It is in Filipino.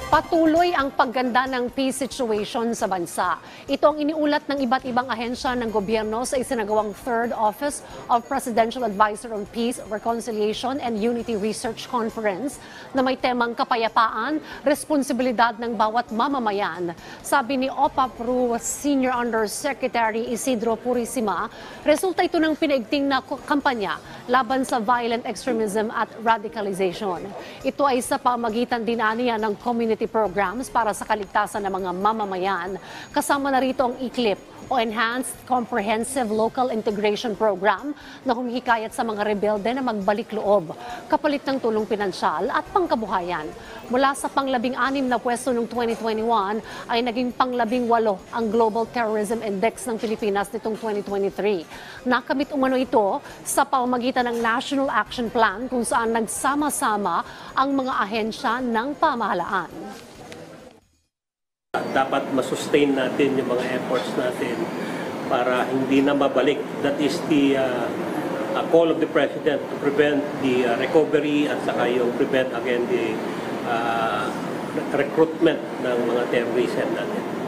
Patuloy ang pagganda ng peace situation sa bansa. Ito ang iniulat ng iba't ibang ahensya ng gobyerno sa isinagawang Third Office of Presidential Advisor on Peace, Reconciliation and Unity Research Conference na may temang kapayapaan, responsibilidad ng bawat mamamayan. Sabi ni OPAPRU Senior Undersecretary Isidro Purisima, resulta ito ng pinaigting na kampanya laban sa violent extremism at radicalization. Ito ay sa pamagitan din aniya ng community programs para sa kaligtasan ng mga mamamayan. Kasama na rito ang ICLIP o Enhanced Comprehensive Local Integration Program na humihikayat sa mga rebelde na magbalik loob, kapalit ng tulong pinansyal at pangkabuhayan. Mula sa pang-16 na pwesto noong 2021 ay naging pang-18 ang Global Terrorism Index ng Pilipinas nitong 2023. Nakamit umano ito sa pamamagitan ng National Action Plan kung saan nagsama-sama ang mga ahensya ng pamahalaan. Dapat masustain natin yung mga efforts natin para hindi na mabalik. That is the call of the President to prevent the recovery at saka yung prevent again the recruitment ng mga terrorists natin.